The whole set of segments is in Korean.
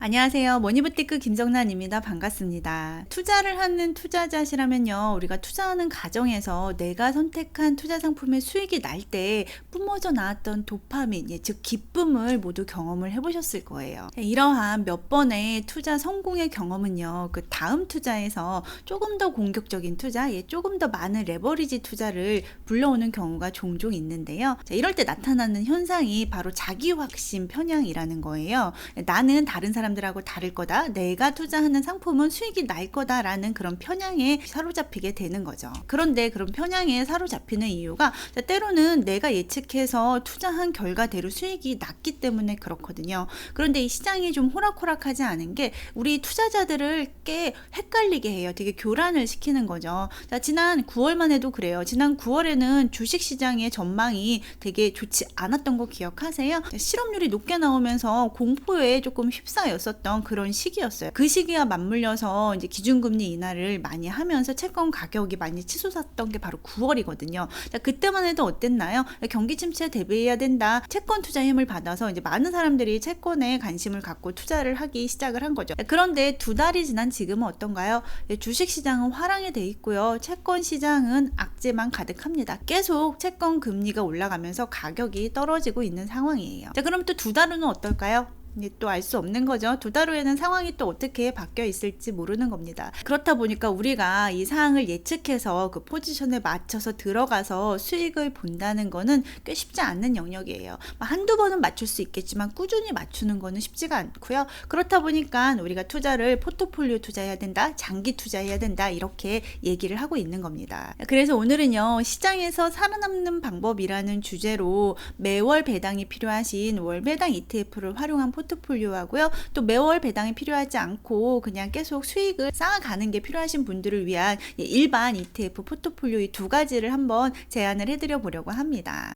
안녕하세요. 머니부티크 김정란입니다. 반갑습니다. 투자를 하는 투자자시라면요, 우리가 투자하는 과정에서 내가 선택한 투자 상품의 수익이 날 때 뿜어져 나왔던 도파민, 즉 기쁨을 모두 경험을 해보셨을 거예요. 이러한 몇 번의 투자 성공의 경험은요, 그 다음 투자에서 조금 더 공격적인 투자, 조금 더 많은 레버리지 투자를 불러오는 경우가 종종 있는데요. 이럴 때 나타나는 현상이 바로 자기 확신 편향이라는 거예요. 나는 다른 사람들하고 다를 거다. 내가 투자하는 상품은 수익이 날 거다라는 그런 편향에 사로잡히게 되는 거죠. 그런데 그런 편향에 사로잡히는 이유가 때로는 내가 예측해서 투자한 결과대로 수익이 났기 때문에 그렇거든요. 그런데 이 시장이 좀 호락호락하지 않은 게 우리 투자자들을 꽤 헷갈리게 해요. 되게 교란을 시키는 거죠. 지난 9월만 해도 그래요. 지난 9월에는 주식시장의 전망이 되게 좋지 않았던 거 기억하세요? 실업률이 높게 나오면서 공포에 조금 휩싸였었던 그런 시기였어요. 그 시기와 맞물려서 이제 기준금리 인하를 많이 하면서 채권 가격이 많이 치솟았던 게 바로 9월이거든요. 그때만 해도 어땠나요? 경기 침체에 대비해야 된다. 채권 투자 힘을 받아서 이제 많은 사람들이 채권에 관심을 갖고 투자를 하기 시작을 한 거죠. 그런데 두 달이 지난 지금은 어떤가요? 주식 시장은 화랑이 돼 있고요. 채권 시장은 악재만 가득합니다. 계속 채권 금리가 올라가면서 가격이 떨어지고 있는 상황이에요. 자, 그럼 또 두 달 후는 어떨까요? 또 알 수 없는 거죠. 두 달 후에는 상황이 또 어떻게 바뀌어 있을지 모르는 겁니다. 그렇다 보니까 우리가 이 상황을 예측해서 그 포지션에 맞춰서 들어가서 수익을 본다는 거는 꽤 쉽지 않는 영역이에요. 한두 번은 맞출 수 있겠지만 꾸준히 맞추는 거는 쉽지가 않고요. 그렇다 보니까 우리가 투자를 포트폴리오 투자해야 된다, 장기 투자해야 된다, 이렇게 얘기를 하고 있는 겁니다. 그래서 오늘은요, 시장에서 살아남는 방법이라는 주제로 매월 배당이 필요하신 월배당 ETF를 활용한 포트폴리오하고요. 또 매월 배당이 필요하지 않고 그냥 계속 수익을 쌓아가는 게 필요하신 분들을 위한 일반 ETF 포트폴리오 이 두 가지를 한번 제안을 해드려 보려고 합니다.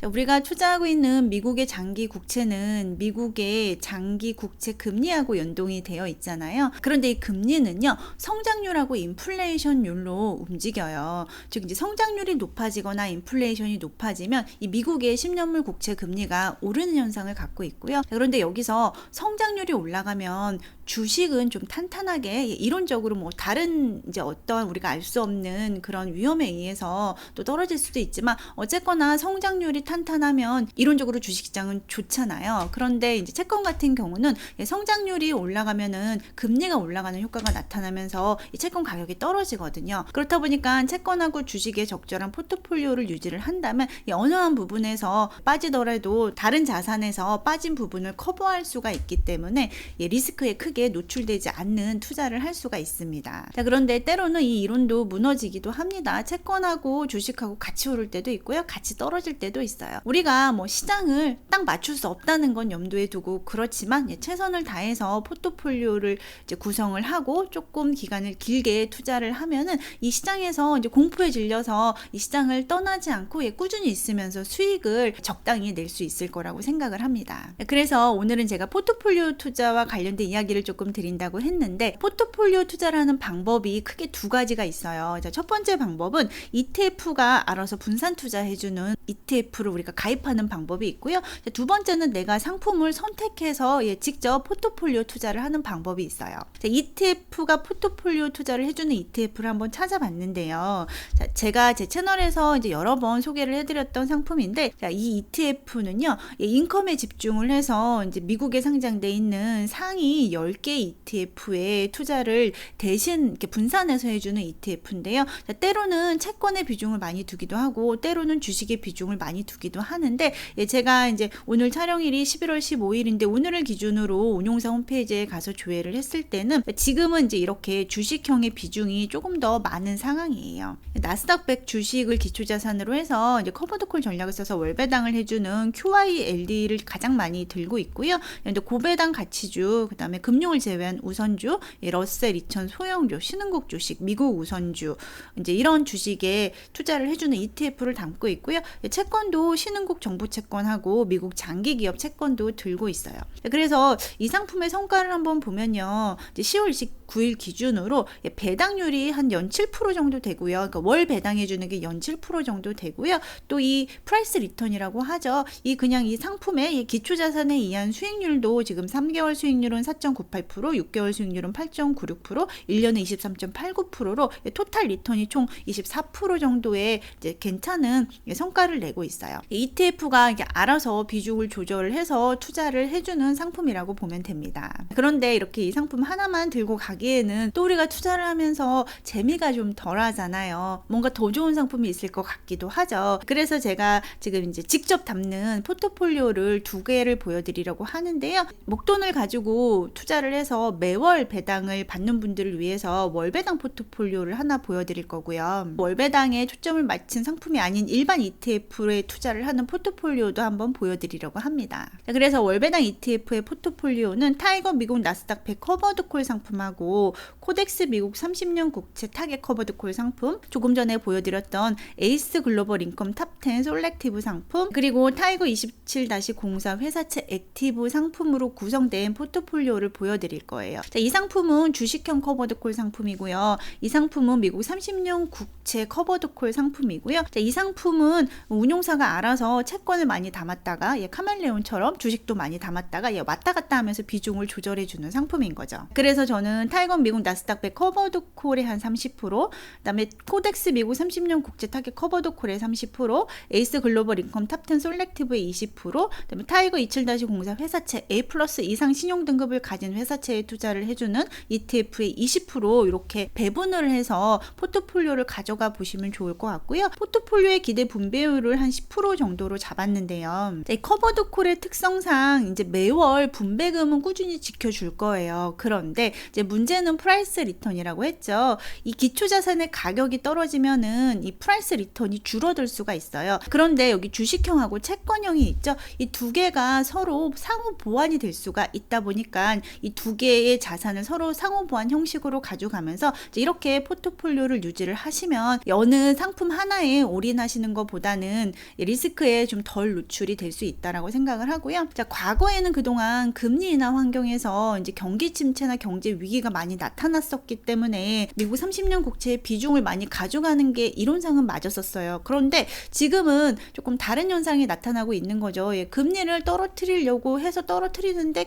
우리가 투자하고 있는 미국의 장기 국채는 미국의 장기 국채 금리하고 연동이 되어 있잖아요. 그런데 이 금리는요, 성장률하고 인플레이션율로 움직여요. 즉 이제 성장률이 높아지거나 인플레이션이 높아지면 이 미국의 10년물 국채 금리가 오르는 현상을 갖고 있고요. 그런데 여기서 성장률이 올라가면 주식은 좀 탄탄하게 이론적으로 뭐 다른 이제 어떤 우리가 알 수 없는 그런 위험에 의해서 또 떨어질 수도 있지만 어쨌거나 성장률이 탄탄하면 이론적으로 주식시장은 좋잖아요. 그런데 이제 채권 같은 경우는 성장률이 올라가면은 금리가 올라가는 효과가 나타나면서 이 채권 가격이 떨어지거든요. 그렇다 보니까 채권하고 주식의 적절한 포트폴리오를 유지를 한다면 어느 한 부분에서 빠지더라도 다른 자산에서 빠진 부분을 커버할 수가 있기 때문에 리스크에 크게 노출되지 않는 투자를 할 수가 있습니다. 자, 그런데 때로는 이 이론도 무너지기도 합니다. 채권하고 주식하고 같이 오를 때도 있고요, 같이 떨어질 때도 있어요. 우리가 뭐 시장을 딱 맞출 수 없다는 건 염두에 두고 그렇지만 최선을 다해서 포트폴리오를 이제 구성을 하고 조금 기간을 길게 투자를 하면은 이 시장에서 이제 공포에 질려서 이 시장을 떠나지 않고 꾸준히 있으면서 수익을 적당히 낼 수 있을 거라고 생각을 합니다. 그래서 오늘은 제가 포트폴리오 투자와 관련된 이야기를 조금 드린다고 했는데, 포트폴리오 투자를 하는 방법이 크게 두 가지가 있어요. 자, 첫 번째 방법은 ETF가 알아서 분산 투자해주는 ETF를 우리가 가입하는 방법이 있고요. 자, 두 번째는 내가 상품을 선택해서 직접 포트폴리오 투자를 하는 방법이 있어요. 자, ETF가 포트폴리오 투자를 해주는 ETF를 한번 찾아봤는데요. 자, 제가 제 채널에서 이제 여러 번 소개를 해드렸던 상품인데, 자, 이 ETF는요, 인컴에 집중을 해서 이제 미국에 상장돼 있는 상위 10개 ETF에 투자를 대신 이렇게 분산해서 해주는 ETF인데요. 자, 때로는 채권의 비중을 많이 두기도 하고, 때로는 주식의 비중을 많이 두기도 하는데, 제가 이제 오늘 촬영일이 11월 15일인데 오늘을 기준으로 운용사 홈페이지에 가서 조회를 했을 때는 지금은 이제 이렇게 주식형의 비중이 조금 더 많은 상황이에요. 나스닥 100 주식을 기초자산으로 해서 이제 커버드콜 전략을 써서 월배당을 해주는 QYLD를 가장 많이 들고 있고요. 고배당 가치주, 그 다음에 금융을 제외한 우선주, 러셀 2000 소형주, 신흥국 주식, 미국 우선주, 이제 이런 주식에 투자를 해주는 ETF를 담고 있고요. 채권도 또 신흥국 정부 채권하고 미국 장기 기업 채권도 들고 있어요. 그래서 이 상품의 성과를 한번 보면요. 이제 10월 29일 기준으로 배당률이 한 연 7% 정도 되고요. 그러니까 월 배당해 주는 게 연 7% 정도 되고요. 또 이 프라이스 리턴이라고 하죠. 그냥 이 상품의 기초 자산에 의한 수익률도 지금 3개월 수익률은 4.98%, 6개월 수익률은 8.96%, 1년에 23.89%로 토탈 리턴이 총 24% 정도의 이제 괜찮은 성과를 내고 있어요. ETF가 이게 알아서 비중을 조절을 해서 투자를 해주는 상품이라고 보면 됩니다. 그런데 이렇게 이 상품 하나만 들고 가기에는 또 우리가 투자를 하면서 재미가 좀 덜하잖아요. 뭔가 더 좋은 상품이 있을 것 같기도 하죠. 그래서 제가 지금 이제 직접 담는 포트폴리오를 2개를 보여드리려고 하는데요. 목돈을 가지고 투자를 해서 매월 배당을 받는 분들을 위해서 월배당 포트폴리오를 하나 보여드릴 거고요. 월배당에 초점을 맞춘 상품이 아닌 일반 ETF에 투자를 하는 포트폴리오도 한번 보여드리려고 합니다. 그래서 월배당 ETF의 포트폴리오는 타이거 미국 나스닥 100 커버드콜 상품하고 코덱스 미국 30년 국채 타겟 커버드콜 상품, 조금 전에 보여드렸던 에이스 글로벌 인컴 탑10 솔렉티브 상품, 그리고 타이거 27-04 회사채 액티브 상품으로 구성된 포트폴리오를 보여드릴 거예요. 자, 이 상품은 주식형 커버드콜 상품이고요. 이 상품은 미국 30년 국채 커버드콜 상품이고요. 자, 이 상품은 운용사가 알아서 채권을 많이 담았다가 카멜레온처럼 주식도 많이 담았다가 왔다 갔다 하면서 비중을 조절해주는 상품인 거죠. 그래서 저는 타이거 미국 나스닥 100 커버드콜의 한 30%, 그다음에 코덱스 미국 30년 국채 타겟 커버드콜의 30%, 에이스 글로벌 인컴 탑10 솔렉티브의 20%, 그다음에 타이거 27-04 회사채 A+ 이상 신용 등급을 가진 회사채에 투자를 해주는 ETF의 20% 이렇게 배분을 해서 포트폴리오를 가져가 보시면 좋을 것 같고요. 포트폴리오의 기대 분배율을 한 10% 정도로 잡았는데요. 이 커버드콜의 특성상 이제 매월 분배금은 꾸준히 지켜줄 거예요. 그런데 이제 문제는 프라이스 리턴이라고 했죠. 이 기초 자산의 가격이 떨어지면은 이 프라이스 리턴이 줄어들 수가 있어요. 그런데 여기 주식형하고 채권형이 있죠. 이 두 개가 서로 상호 보완이 될 수가 있다 보니까 이 두 개의 자산을 서로 상호 보완 형식으로 가져가면서 이렇게 포트폴리오를 유지를 하시면 어느 상품 하나에 올인하시는 것보다는 리스크에 좀 덜 노출이 될 수 있다라고 생각을 하고요. 자, 과거에는 그동안 금리 인하 환경에서 이제 경기 침체나 경제 위기가 많이 나타났었기 때문에 미국 30년 국채의 비중을 많이 가져가는 게 이론상은 맞았었어요. 그런데 지금은 조금 다른 현상이 나타나고 있는 거죠. 금리를 떨어뜨리려고 해서 떨어뜨리는데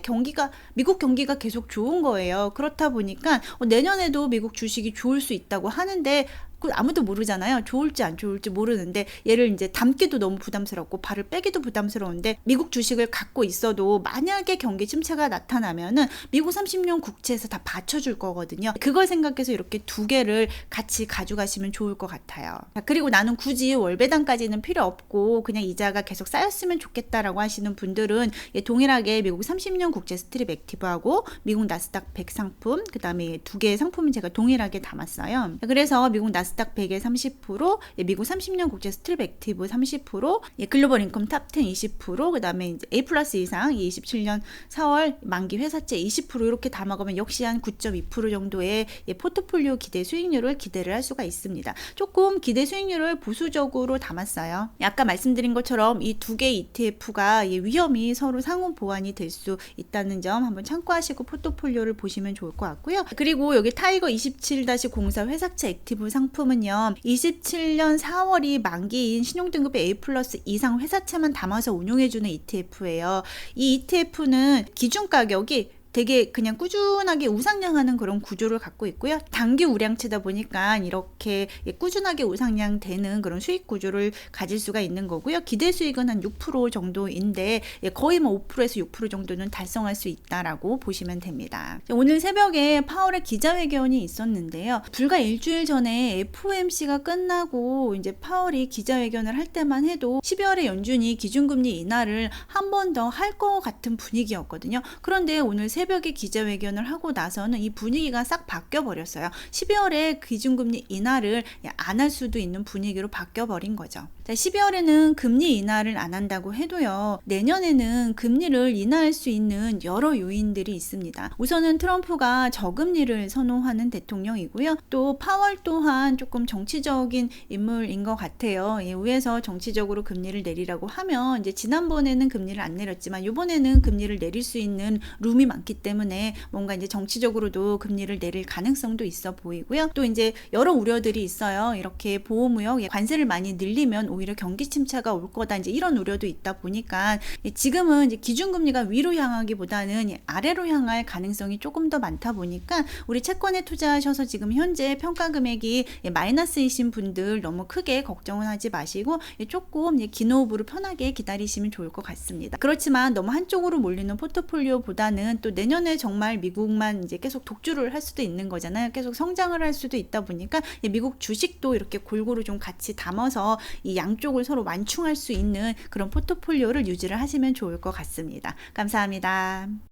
미국 경기가 계속 좋은 거예요. 그렇다 보니까 내년에도 미국 주식이 좋을 수 있다고 하는데 아무도 모르잖아요. 좋을지 안 좋을지 모르는데 얘를 이제 담기도 너무 부담스럽고 발을 빼기도 부담스러운데 미국 주식을 갖고 있어도 만약에 경기 침체가 나타나면은 미국 30년 국채에서 다 받쳐줄 거거든요. 그걸 생각해서 이렇게 2개를 같이 가져가시면 좋을 것 같아요. 그리고 나는 굳이 월배당까지는 필요 없고 그냥 이자가 계속 쌓였으면 좋겠다라고 하시는 분들은 동일하게 미국 30년 국채 스트립 액티브하고 미국 나스닥 100 상품, 그 다음에 2개의 상품은 제가 동일하게 담았어요. 그래서 미국 나스닥 100의 30%, 미국 30년 국제 스트립 액티브 30%, 글로벌 인컴 탑10 20%, 그 다음에 이제 A+ 이상 27년 4월 만기 회사채 20% 이렇게 담아가면 역시 한 9.2% 정도의 포트폴리오 기대 수익률을 기대를 할 수가 있습니다. 조금 기대 수익률을 보수적으로 담았어요. 아까 말씀드린 것처럼 이 2개 ETF가 위험이 서로 상호 보완이 될 수 있다는 점 한번 참고하시고 포트폴리오를 보시면 좋을 것 같고요. 그리고 여기 타이거 27-04 회사채 액티브 상품은요, 27년 4월이 만기인 신용등급의 A+ 이상 회사채만 담아서 운용해주는 ETF예요. 이 ETF는 기준 가격이 되게 그냥 꾸준하게 우상향하는 그런 구조를 갖고 있고요. 단기 우량채다 보니까 이렇게 꾸준하게 우상향 되는 그런 수익 구조를 가질 수가 있는 거고요. 기대 수익은 한 6% 정도인데 거의 5%에서 6% 정도는 달성할 수 있다라고 보시면 됩니다. 오늘 새벽에 파월의 기자회견이 있었는데요. 불과 일주일 전에 FOMC가 끝나고 이제 파월이 기자회견을 할 때만 해도 12월에 연준이 기준금리 인하를 한 번 더 할 것 같은 분위기였거든요. 그런데 오늘 새벽에 기자회견을 하고 나서는 이 분위기가 싹 바뀌어 버렸어요. 12월에 기준금리 인하를 안 할 수도 있는 분위기로 바뀌어 버린 거죠. 자, 12월에는 금리 인하를 안 한다고 해도요, 내년에는 금리를 인하할 수 있는 여러 요인들이 있습니다. 우선은 트럼프가 저금리를 선호하는 대통령이고요. 또 파월 또한 조금 정치적인 인물인 것 같아요. 예, 위에서 정치적으로 금리를 내리라고 하면 이제 지난번에는 금리를 안 내렸지만 이번에는 금리를 내릴 수 있는 룸이 많기 때문에 뭔가 이제 정치적으로도 금리를 내릴 가능성도 있어 보이고요. 또 이제 여러 우려들이 있어요. 이렇게 보호무역 관세를 많이 늘리면 오히려 경기 침체가 올 거다, 이제 이런 우려도 있다 보니까 지금은 이제 기준금리가 위로 향하기보다는 아래로 향할 가능성이 조금 더 많다 보니까 우리 채권에 투자하셔서 지금 현재 평가 금액이 마이너스이신 분들 너무 크게 걱정은 하지 마시고 조금 긴 호흡으로 편하게 기다리시면 좋을 것 같습니다. 그렇지만 너무 한쪽으로 몰리는 포트폴리오보다는 또 내년에 정말 미국만 이제 계속 독주를 할 수도 있는 거잖아요. 계속 성장을 할 수도 있다 보니까 미국 주식도 이렇게 골고루 좀 같이 담아서 이 양쪽을 서로 완충할 수 있는 그런 포트폴리오를 유지를 하시면 좋을 것 같습니다. 감사합니다.